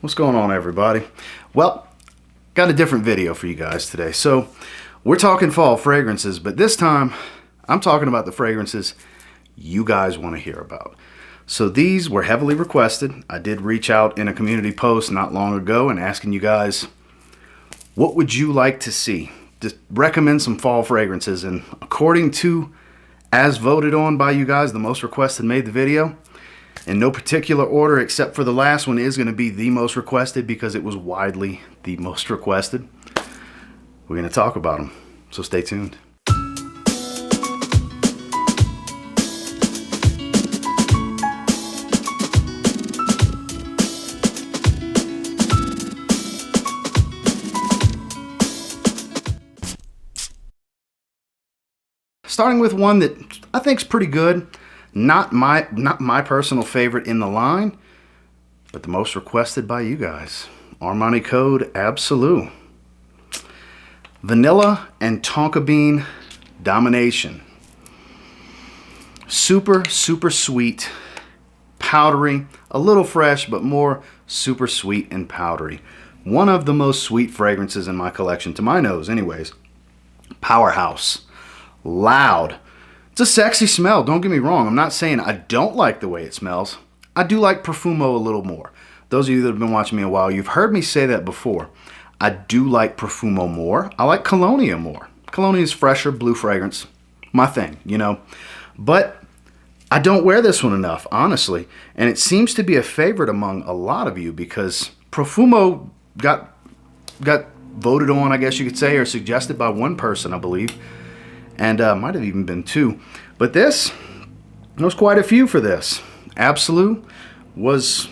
What's going on, everybody? Well, got a different video for you guys today. So we're talking fall fragrances, but this time I'm talking about the fragrances you guys want to hear about. So these were heavily requested. I did reach out in a community post not long ago and asking you guys, what would you like to see? Just recommend some fall fragrances, and according to as voted on by you guys, the most requested made the video. In no particular order, except for the last one is going to be the most requested because it was widely the most requested. We're going to talk about them, so stay tuned. Starting with one that I think is pretty good. Not my personal favorite in the line, but the most requested by you guys. Armani Code ABSOLU. Vanilla and tonka bean domination. Super sweet, powdery, a little fresh, but more super sweet and powdery. One of the most sweet fragrances in my collection, to my nose anyways. Powerhouse. Loud. It's a sexy smell, don't get me wrong. I'm not saying I don't like the way it smells. I do like Profumo a little more. Those of you that have been watching me a while, you've heard me say that before. I do like Profumo more. I like Colonia more. Colonia is fresher, blue fragrance. My thing, you know. But I don't wear this one enough, honestly. And it seems to be a favorite among a lot of you because Profumo got voted on, I guess you could say, or suggested by one person, I believe. And might have even been two. But there was quite a few for this. ABSOLU was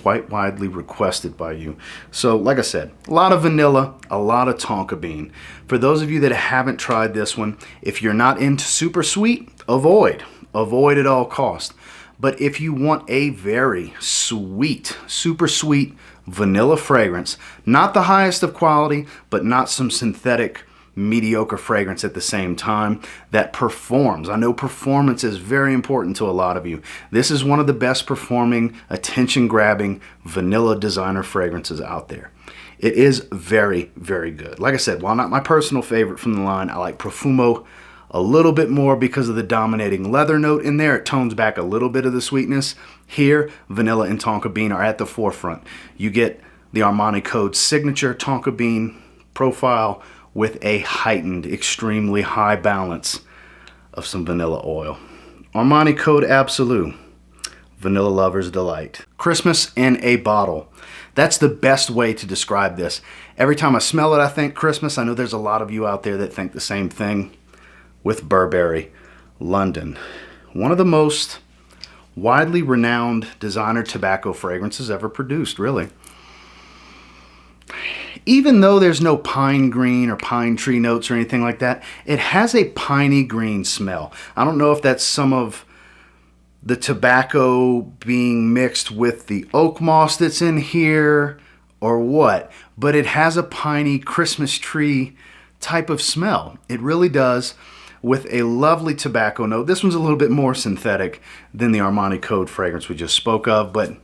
quite widely requested by you. So like I said, a lot of vanilla, a lot of tonka bean. For those of you that haven't tried this one, if you're not into super sweet, avoid at all cost. But if you want a very sweet, super sweet vanilla fragrance, not the highest of quality, but not some synthetic mediocre fragrance at the same time that performs. I know performance is very important to a lot of you. This is one of the best performing, attention grabbing vanilla designer fragrances out there. It is very good. Like I said, while not my personal favorite from the line, I like Profumo a little bit more because of the dominating leather note in there. It tones back a little bit of the sweetness. Here, vanilla and tonka bean are at the forefront. You get the Armani Code signature tonka bean profile with a heightened, extremely high balance of some vanilla oil. Armani Code ABSOLU, Vanilla Lover's Delight. Christmas in a bottle. That's the best way to describe this. Every time I smell it, I think Christmas. I know there's a lot of you out there that think the same thing. With Burberry, London. One of the most widely renowned designer tobacco fragrances ever produced, really. Even though there's no pine green or pine tree notes or anything like that, it has a piney green smell. I don't know if that's some of the tobacco being mixed with the oak moss that's in here or what, but it has a piney Christmas tree type of smell. It really does, with a lovely tobacco note. This one's a little bit more synthetic than the Armani Code fragrance we just spoke of, but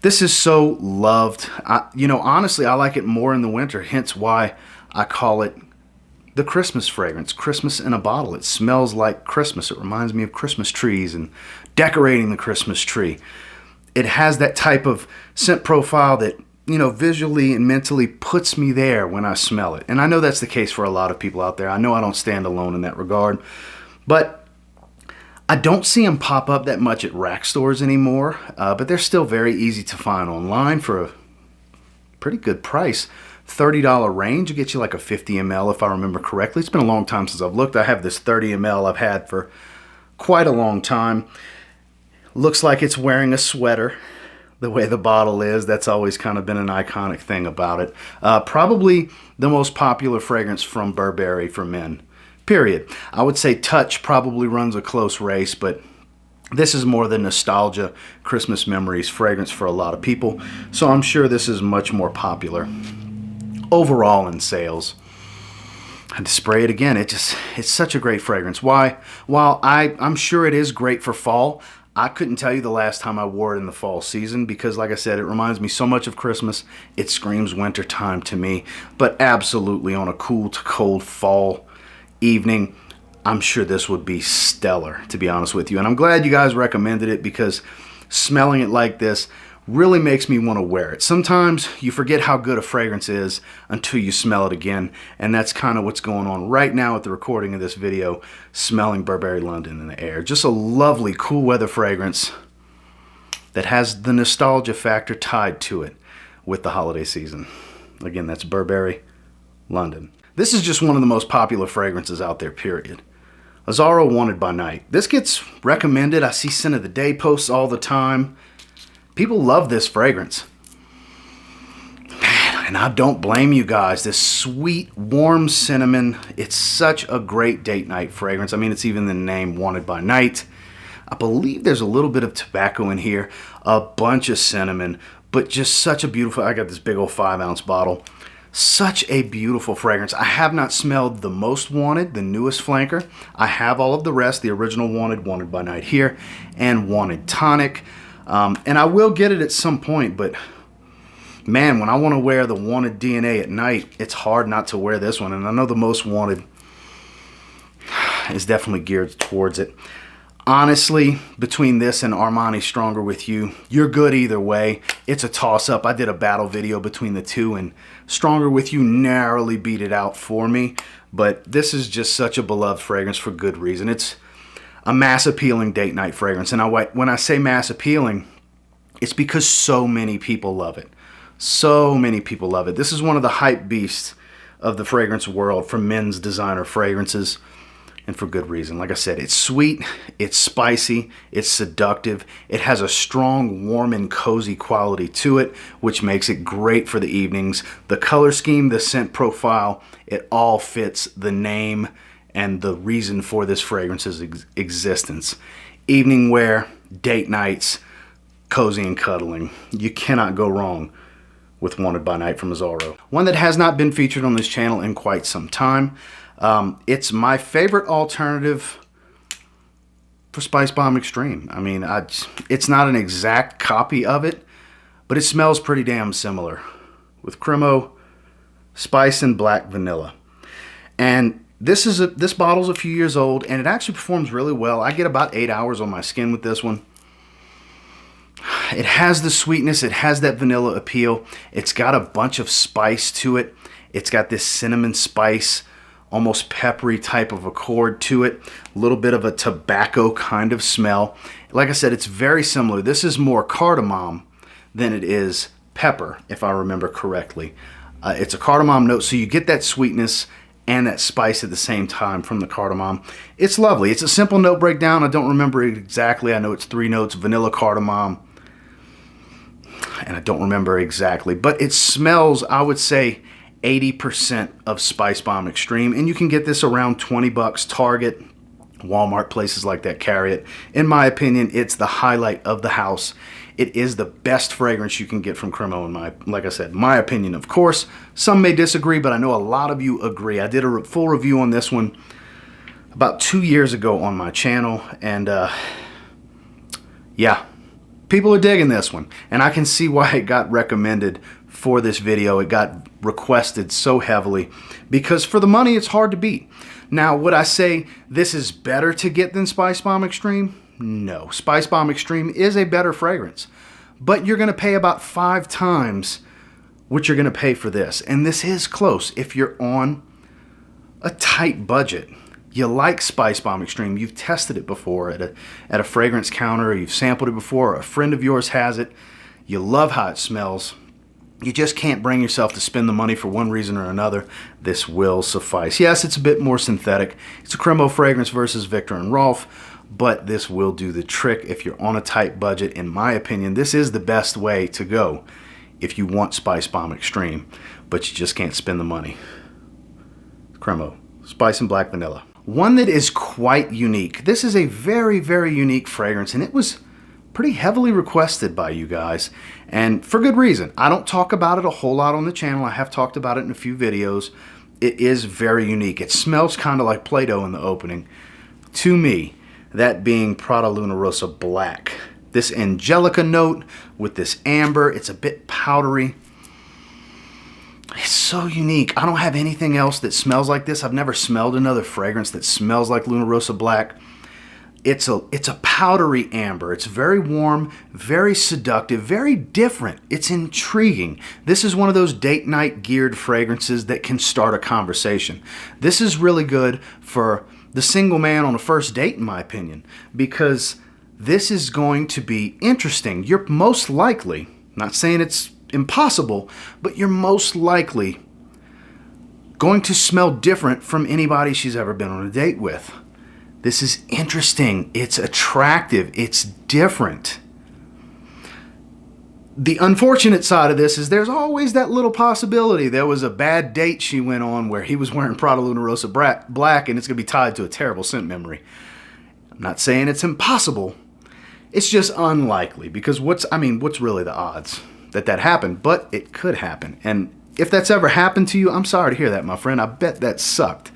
this is so loved. You know, honestly, I like it more in the winter, hence why I call it the Christmas fragrance. Christmas in a bottle. It smells like Christmas. It reminds me of Christmas trees and decorating the Christmas tree. It has that type of scent profile that, you know, visually and mentally puts me there when I smell it. And I know that's the case for a lot of people out there. I know I don't stand alone in that regard. But I don't see them pop up that much at rack stores anymore, but they're still very easy to find online for a pretty good price. $30 range, will get you like a 50 ml if I remember correctly. It's been a long time since I've looked. I have this 30 ml I've had for quite a long time. Looks like it's wearing a sweater, the way the bottle is. That's always kind of been an iconic thing about it. Probably the most popular fragrance from Burberry for men. Period. I would say Touch probably runs a close race, but this is more the nostalgia, Christmas memories fragrance for a lot of people. So I'm sure this is much more popular overall in sales. And to spray it again, it's such a great fragrance. While I'm sure it is great for fall, I couldn't tell you the last time I wore it in the fall season because, like I said, it reminds me so much of Christmas. It screams winter time to me, but absolutely on a cool to cold fall evening, I'm sure this would be stellar, to be honest with you. And I'm glad you guys recommended it because smelling it like this really makes me want to wear it. Sometimes you forget how good a fragrance is until you smell it again, and that's kind of what's going on right now at the recording of this video, smelling Burberry London in the air. Just a lovely cool weather fragrance that has the nostalgia factor tied to it with the holiday season. Again, that's Burberry London. This is just one of the most popular fragrances out there, period. AZZARO Wanted by Night. This gets recommended. I see scent of the day posts all the time. People love this fragrance. Man, and I don't blame you guys. This sweet, warm cinnamon. It's such a great date night fragrance. I mean, it's even the name, Wanted by Night. I believe there's a little bit of tobacco in here, a bunch of cinnamon, but just such a beautiful, I got this big old 5-ounce bottle. Such a beautiful fragrance. I have not smelled the Most Wanted, the newest flanker. I have all of the rest, the original Wanted, Wanted by Night here, and Wanted Tonic. And I will get it at some point, but man, when I want to wear the Wanted DNA at night, it's hard not to wear this one. And I know the Most Wanted is definitely geared towards it. Honestly, between this and Armani Stronger With You, you're good either way. It's a toss-up. I did a battle video between the two, and Stronger With You narrowly beat it out for me. But this is just such a beloved fragrance for good reason. It's a mass appealing date night fragrance. And when I say mass appealing, it's because so many people love it. So many people love it. This is one of the hype beasts of the fragrance world for men's designer fragrances. And for good reason. Like I said, it's sweet, it's spicy, it's seductive. It has a strong, warm, and cozy quality to it, which makes it great for the evenings. The color scheme, the scent profile, it all fits the name and the reason for this fragrance's existence. Evening wear, date nights, cozy and cuddling. You cannot go wrong with Wanted by Night from AZZARO. One that has not been featured on this channel in quite some time. It's my favorite alternative for Spice Bomb Extreme. I mean, it's not an exact copy of it, but it smells pretty damn similar with CREMO, Spice, and Black Vanilla. And this bottle's a few years old, and it actually performs really well. I get about 8 hours on my skin with this one. It has the sweetness, it has that vanilla appeal. It's got a bunch of spice to it. It's got this cinnamon spice, almost peppery type of accord to it. A little bit of a tobacco kind of smell. Like I said, it's very similar. This is more cardamom than it is pepper, if I remember correctly. It's a cardamom note, so you get that sweetness and that spice at the same time from the cardamom. It's lovely. It's a simple note breakdown. I don't remember it exactly. I know it's 3 notes, vanilla, cardamom, and I don't remember exactly. But it smells, I would say, 80% of Spice Bomb Extreme, and you can get this around 20 bucks. Target, Walmart, places like that carry it. In my opinion, it's the highlight of the house. It is the best fragrance you can get from CREMO, like I said, my opinion. Of course, some may disagree, but I know a lot of you agree. I did a full review on this one about 2 years ago on my channel, and yeah, people are digging this one, and I can see why it got recommended for this video. It got requested so heavily because for the money, it's hard to beat. Now, would I say this is better to get than Spice Bomb Extreme? No. Spice Bomb Extreme is a better fragrance, but you're going to pay about 5 times what you're going to pay for this. And this is close if you're on a tight budget. You like Spice Bomb Extreme, you've tested it before at a fragrance counter, or you've sampled it before, or a friend of yours has it. You love how it smells. You just can't bring yourself to spend the money for one reason or another. This will suffice. Yes, it's a bit more synthetic. It's a CREMO fragrance versus Viktor and Rolf, but this will do the trick if you're on a tight budget. In my opinion, this is the best way to go if you want Spice Bomb Extreme, but you just can't spend the money. CREMO, Spice and Black Vanilla. One that is quite unique. This is a very, very unique fragrance, and it was pretty heavily requested by you guys, and for good reason. I don't talk about it a whole lot on the channel. I have talked about it in a few videos. It is very unique. It smells kind of like Play-Doh in the opening to me. that being Prada Luna Rossa Black. This Angelica note with this amber, it's a bit powdery. It's so unique. I don't have anything else that smells like this. I've never smelled another fragrance that smells like Luna Rossa Black. It's a powdery amber. It's very warm, very seductive, very different. It's intriguing. This is one of those date night geared fragrances that can start a conversation. This is really good for the single man on a first date, in my opinion, because this is going to be interesting. You're most likely, not saying it's impossible, but you're most likely going to smell different from anybody she's ever been on a date with. This is interesting. It's attractive. It's different. The unfortunate side of this is there's always that little possibility. There was a bad date she went on where he was wearing Prada Luna Rossa Black, and it's going to be tied to a terrible scent memory. I'm not saying it's impossible. It's just unlikely, because what's really the odds that happened? But it could happen. And if that's ever happened to you, I'm sorry to hear that, my friend. I bet that sucked.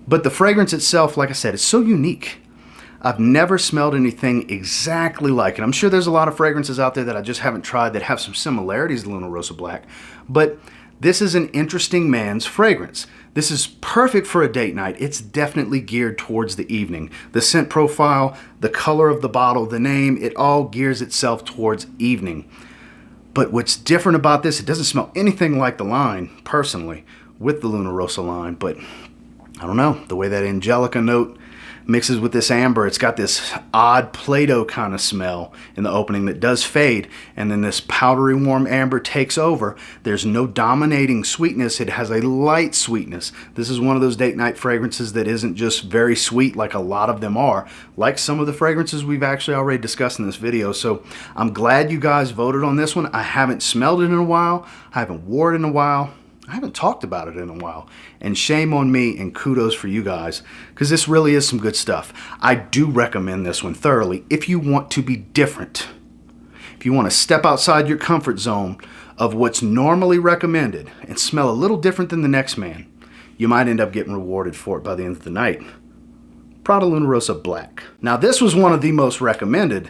But the fragrance itself, like I said, is so unique. I've never smelled anything exactly like it. I'm sure there's a lot of fragrances out there that I just haven't tried that have some similarities to Luna Rossa Black. But this is an interesting man's fragrance. This is perfect for a date night. It's definitely geared towards the evening. The scent profile, the color of the bottle, the name, it all gears itself towards evening. But what's different about this, it doesn't smell anything like the line, personally, with the Luna Rossa line, but I don't know, the way that Angelica note mixes with this amber, it's got this odd Play-Doh kind of smell in the opening that does fade, and then this powdery warm amber takes over. There's no dominating sweetness, it has a light sweetness. This is one of those date night fragrances that isn't just very sweet like a lot of them are, like some of the fragrances we've actually already discussed in this video. So I'm glad you guys voted on this one. I haven't smelled it in a while, I haven't worn it in a while, I haven't talked about it in a while, and shame on me and kudos for you guys, because this really is some good stuff. I do recommend this one thoroughly if you want to be different. If you want to step outside your comfort zone of what's normally recommended and smell a little different than the next man, you might end up getting rewarded for it by the end of the night. Prada Luna Rossa Black. Now this was one of the most recommended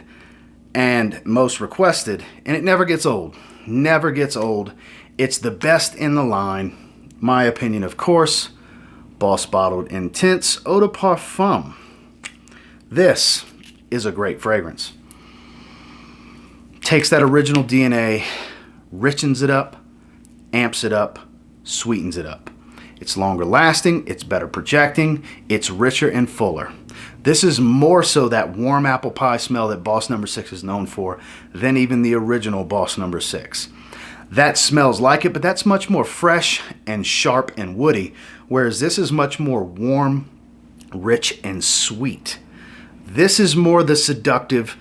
and most requested, and it never gets old. Never gets old. It's the best in the line, my opinion, of course. Boss Bottled Intense Eau de Parfum. This is a great fragrance. Takes that original DNA, richens it up, amps it up, sweetens it up. It's longer lasting, it's better projecting, it's richer and fuller. This is more so that warm apple pie smell that Boss No. 6 is known for than even the original Boss No. 6. That smells like it, but that's much more fresh and sharp and woody, whereas this is much more warm, rich, and sweet. This is more the seductive,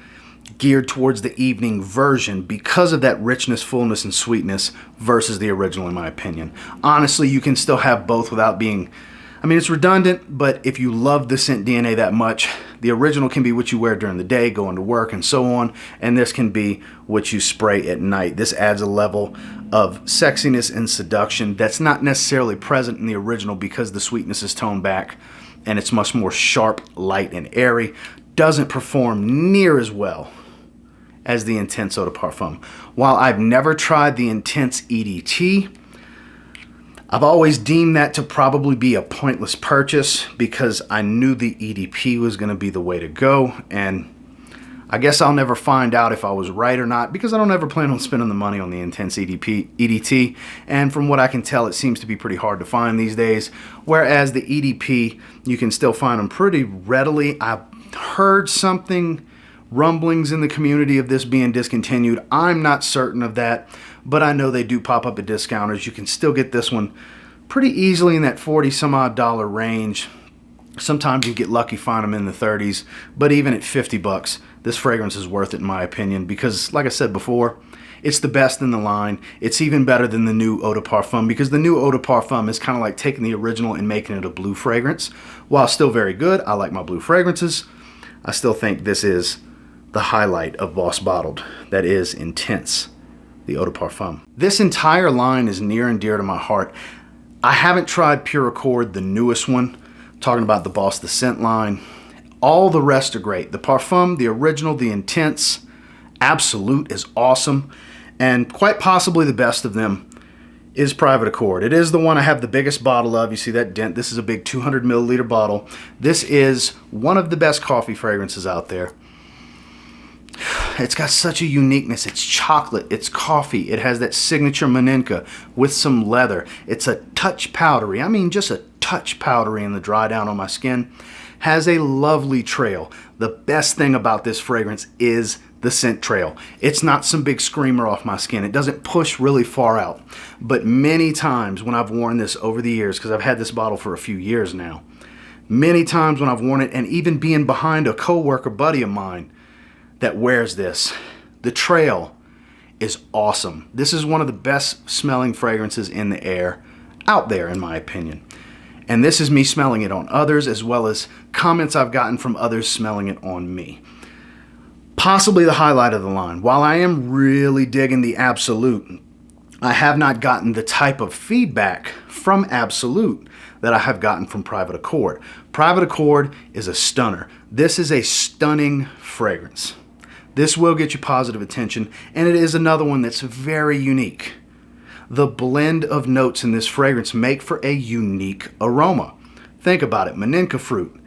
geared towards the evening version because of that richness, fullness, and sweetness versus the original, in my opinion. Honestly, you can still have both without being, it's redundant, but if you love the scent DNA that much, the original can be what you wear during the day, going to work, and so on, and this can be what you spray at night. This adds a level of sexiness and seduction that's not necessarily present in the original because the sweetness is toned back and it's much more sharp, light, and airy. Doesn't perform near as well as the Intense Eau de Parfum. While I've never tried the Intense EDT, I've always deemed that to probably be a pointless purchase because I knew the EDP was going to be the way to go, and I guess I'll never find out if I was right or not because I don't ever plan on spending the money on the Intense EDT, and from what I can tell, it seems to be pretty hard to find these days, whereas the EDP, you can still find them pretty readily. I've heard rumblings in the community of this being discontinued. I'm not certain of that, but I know they do pop up at discounters. You can still get this one pretty easily in that 40 some odd dollar range. Sometimes you get lucky, find them in the 30s, but even at 50 bucks, this fragrance is worth it in my opinion because, like I said before, it's the best in the line. It's even better than the new Eau de Parfum because the new Eau de Parfum is kind of like taking the original and making it a blue fragrance. While still very good, I like my blue fragrances, I still think this is the highlight of Boss Bottled. That is Intense, the Eau de Parfum. This entire line is near and dear to my heart. I haven't tried Pure Accord, the newest one, talking about the Boss the Scent line. All the rest are great. The Parfum, the original, the Intense, Absolute is awesome. And quite possibly the best of them is Private Accord. It is the one I have the biggest bottle of. You see that dent? This is a big 200 milliliter bottle. This is one of the best coffee fragrances out there. It's got such a uniqueness. It's chocolate, it's coffee. It has that signature Maninka with some leather. It's a touch powdery. I mean, just a touch powdery in the dry down on my skin. Has a lovely trail. The best thing about this fragrance is the scent trail. It's not some big screamer off my skin. It doesn't push really far out. But many times when I've worn this over the years, because I've had this bottle for a few years now, many times when I've worn it, and even being behind a coworker buddy of mine that wears this, the trail is awesome. This is one of the best smelling fragrances in the air out there, in my opinion. And this is me smelling it on others, as well as comments I've gotten from others smelling it on me. Possibly the highlight of the line. While I am really digging the Absolute, I have not gotten the type of feedback from Absolute that I have gotten from Private Accord. Private Accord is a stunner. This is a stunning fragrance. This will get you positive attention, and it is another one that's very unique. The blend of notes in this fragrance make for a unique aroma. Think about it, Maninka fruit.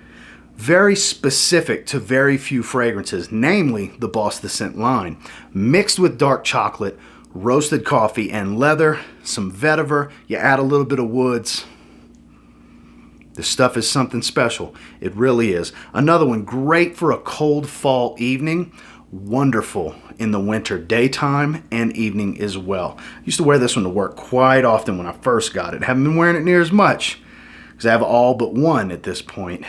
Very specific to very few fragrances, namely the Boss the Scent line. Mixed with dark chocolate, roasted coffee, and leather, some vetiver, you add a little bit of woods. This stuff is something special. It really is. Another one, great for a cold fall evening. Wonderful in the winter daytime and evening as well. I used to wear this one to work quite often when I first got it. Haven't been wearing it near as much because I have all but one at this point.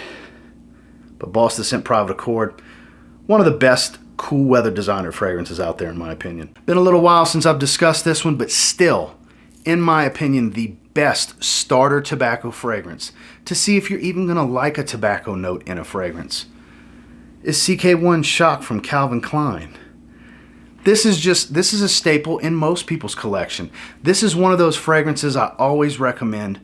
But Boss the Scent Private Accord, one of the best cool weather designer fragrances out there in my opinion. Been a little while since I've discussed this one, but still, in my opinion, the best starter tobacco fragrance to see if you're even gonna like a tobacco note in a fragrance is CK1 Shock from Calvin Klein. This is a staple in most people's collection. This is one of those fragrances I always recommend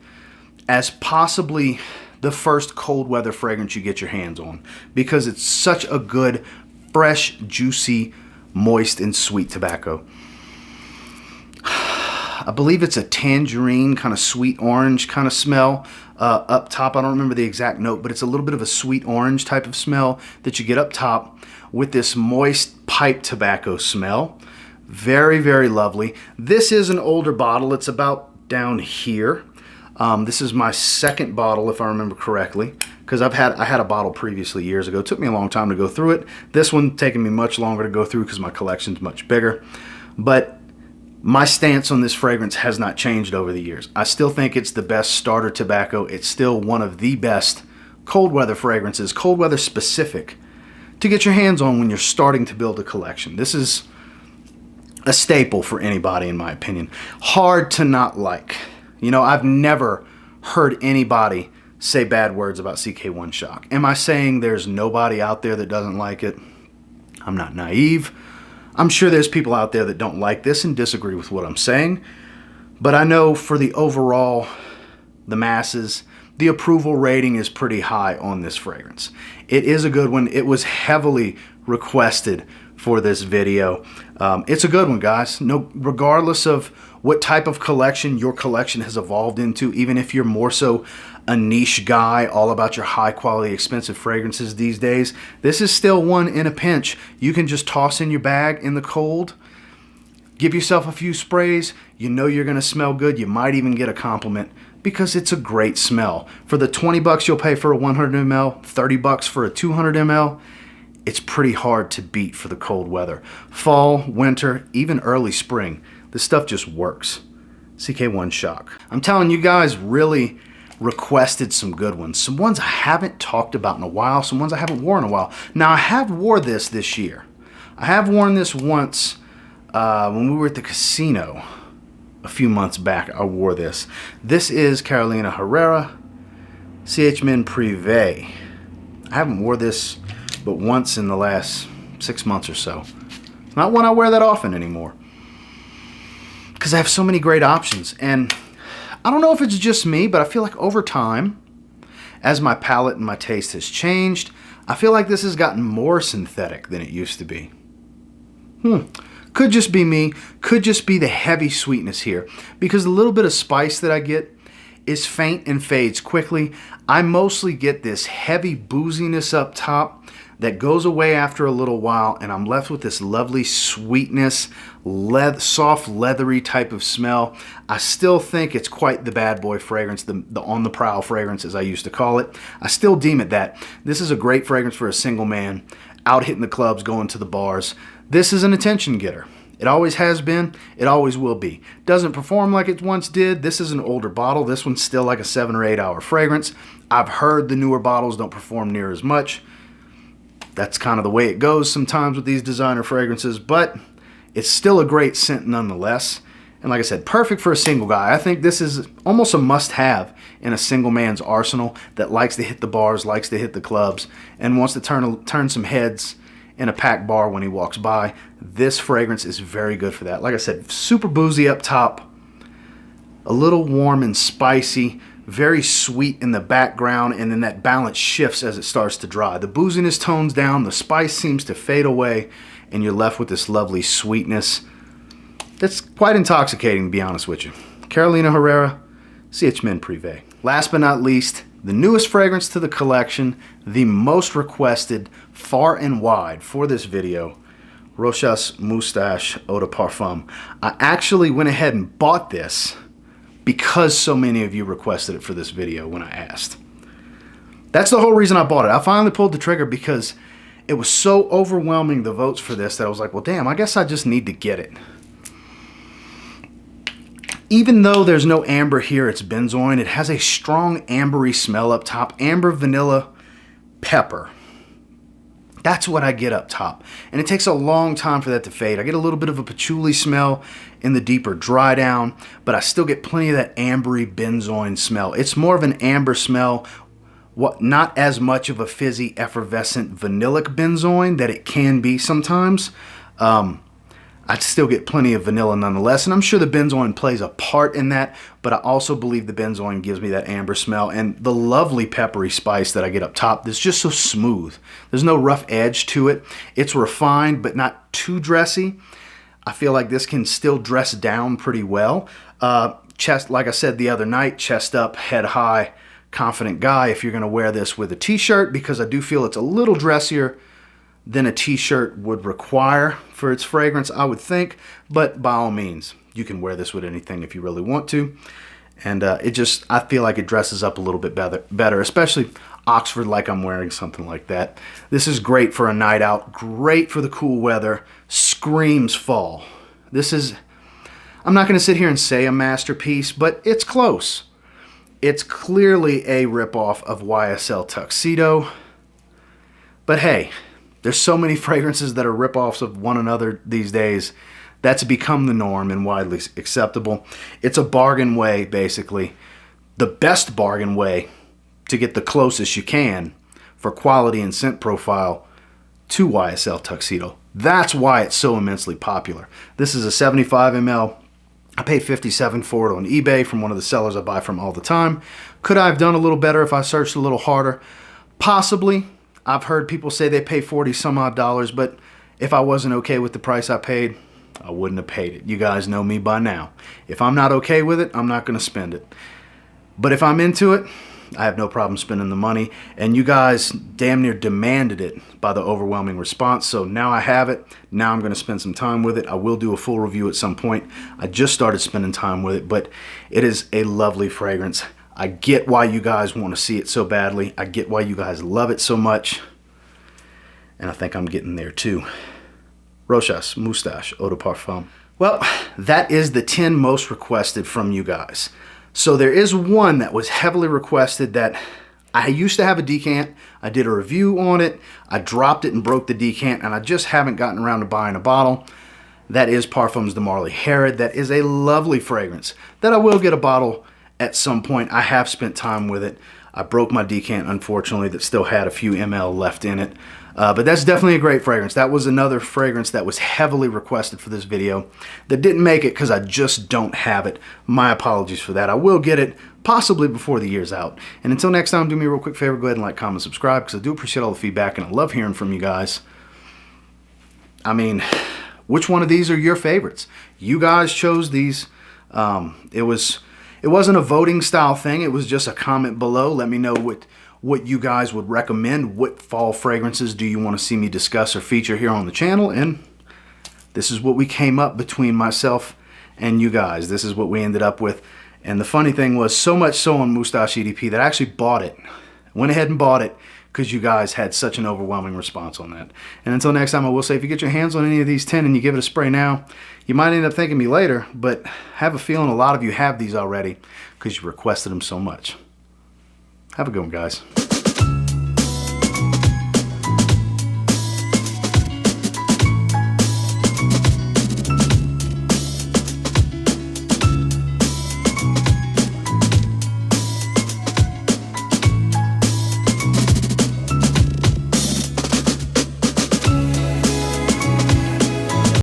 as possibly the first cold weather fragrance you get your hands on, because it's such a good, fresh, juicy, moist, and sweet tobacco. I believe it's a tangerine, kind of sweet orange kind of smell up top. I don't remember the exact note, but it's a little bit of a sweet orange type of smell that you get up top with this moist pipe tobacco smell. Very, very lovely. This is an older bottle. It's about down here. This is my second bottle, if I remember correctly, because I had a bottle previously years ago. It took me a long time to go through it. This one taking me much longer to go through because my collection's much bigger. But my stance on this fragrance has not changed over the years. I still think it's the best starter tobacco. It's still one of the best cold weather fragrances, cold weather specific, to get your hands on when you're starting to build a collection. This is a staple for anybody, in my opinion. Hard to not like. You know, I've never heard anybody say bad words about CK1 Shock. Am I saying there's nobody out there that doesn't like it? I'm not naive. I'm sure there's people out there that don't like this and disagree with what I'm saying. But I know for the overall, the masses, the approval rating is pretty high on this fragrance. It is a good one. It was heavily requested for this video. It's a good one, guys. No, regardless of what type of collection your collection has evolved into, even if you're more so a niche guy all about your high quality expensive fragrances these days, this is still one in a pinch. You can just toss in your bag in the cold, give yourself a few sprays, you know you're gonna smell good. You might even get a compliment because it's a great smell. For the 20 bucks you'll pay for a 100 ml, 30 bucks for a 200 ml, it's pretty hard to beat for the cold weather. Fall, winter, even early spring, this stuff just works. CK1 Shock. I'm telling you guys, really requested some good ones. Some ones I haven't talked about in a while, some ones I haven't worn in a while. Now, I have wore this year. I have worn this once when we were at the casino a few months back. I wore this. This is Carolina Herrera CH-Men Prive. I haven't wore this but once in the last 6 months or so. It's not one I wear that often anymore because I have so many great options. And I don't know if it's just me, but I feel like over time, as my palate and my taste has changed, I feel like this has gotten more synthetic than it used to be. Could just be me, could just be the heavy sweetness here, because the little bit of spice that I get is faint and fades quickly. I mostly get this heavy booziness up top that goes away after a little while, and I'm left with this lovely sweetness, soft leathery type of smell. I still think it's quite the bad boy fragrance, the on the prowl fragrance as I used to call it. I still deem it that. This is a great fragrance for a single man out hitting the clubs, going to the bars. This is an attention getter. It always has been, it always will be. Doesn't perform like it once did. This is an older bottle. This one's still like a 7 or 8 hour fragrance. I've heard the newer bottles don't perform near as much. That's kind of the way it goes sometimes with these designer fragrances, but it's still a great scent nonetheless. And like I said, perfect for a single guy. I think this is almost a must-have in a single man's arsenal that likes to hit the bars, likes to hit the clubs, and wants to turn some heads in a packed bar when he walks by. This fragrance is very good for that. Like I said, super boozy up top, a little warm and spicy, very sweet in the background, and then that balance shifts as it starts to dry. The booziness tones down, the spice seems to fade away, and you're left with this lovely sweetness that's quite intoxicating, to be honest with you. Carolina Herrera, CH Privé. Last but not least, the newest fragrance to the collection, the most requested far and wide for this video, ROCHAS Moustache Eau de Parfum. I actually went ahead and bought this because so many of you requested it for this video when I asked. That's the whole reason I bought it. I finally pulled the trigger because it was so overwhelming, the votes for this, that I was like, well, damn, I guess I just need to get it. Even though there's no amber here, it's benzoin. It has a strong ambery smell up top. Amber, vanilla, pepper. That's what I get up top. And it takes a long time for that to fade. I get a little bit of a patchouli smell in the deeper dry down, but I still get plenty of that ambery benzoin smell. It's more of an amber smell, not as much of a fizzy, effervescent, vanillic benzoin that it can be sometimes. I still get plenty of vanilla nonetheless, and I'm sure the benzoin plays a part in that, but I also believe the benzoin gives me that amber smell and the lovely peppery spice that I get up top that's just so smooth. There's no rough edge to it. It's refined, but not too dressy. I feel like this can still dress down pretty well. Chest, like I said the other night, chest up, head high, confident guy if you're going to wear this with a t-shirt, because I do feel it's a little dressier than a t-shirt would require for its fragrance, I would think. But by all means, you can wear this with anything if you really want to. And I feel like it dresses up a little bit better, especially Oxford, like I'm wearing something like that. This is great for a night out, great for the cool weather, screams fall. This is, I'm not going to sit here and say a masterpiece, but it's close. It's clearly a ripoff of YSL Tuxedo. But hey, there's so many fragrances that are ripoffs of one another these days. That's become the norm and widely acceptable. It's a bargain way, basically. The best bargain way to get the closest you can for quality and scent profile to YSL Tuxedo. That's why it's so immensely popular. This is a 75 ml. I paid $57 for it on eBay from one of the sellers I buy from all the time. Could I have done a little better if I searched a little harder? Possibly. I've heard people say they pay 40 some odd dollars, but if I wasn't okay with the price I paid, I wouldn't have paid it. You guys know me by now. If I'm not okay with it, I'm not going to spend it. But if I'm into it, I have no problem spending the money. And you guys damn near demanded it by the overwhelming response. So now I have it. Now I'm going to spend some time with it. I will do a full review at some point. I just started spending time with it, but it is a lovely fragrance. I get why you guys want to see it so badly. I get why you guys love it so much. And I think I'm getting there too. ROCHAS Moustache Eau de Parfum. Well, that is the 10 most requested from you guys. So there is one that was heavily requested that I used to have a decant. I did a review on it. I dropped it and broke the decant, and I just haven't gotten around to buying a bottle. That is Parfums de Marly Herod. That is a lovely fragrance that I will get a bottle at some point. I have spent time with it. I broke my decant, unfortunately, that still had a few ml left in it. But that's definitely a great fragrance. That was another fragrance that was heavily requested for this video that didn't make it because I just don't have it. My apologies for that. I will get it possibly before the year's out. And until next time, do me a real quick favor. Go ahead and like, comment, subscribe, because I do appreciate all the feedback and I love hearing from you guys. I mean, which one of these are your favorites? You guys chose these. It wasn't a voting style thing. It was just a comment below. Let me know what you guys would recommend. What fall fragrances do you want to see me discuss or feature here on the channel? And this is what we came up between myself and you guys. This is what we ended up with. And the funny thing was, so much so on Moustache EDP that I actually bought it. Went ahead and bought it because you guys had such an overwhelming response on that. And until next time, I will say, if you get your hands on any of these 10 and you give it a spray now, you might end up thanking me later, but I have a feeling a lot of you have these already because you requested them so much. Have a good one, guys.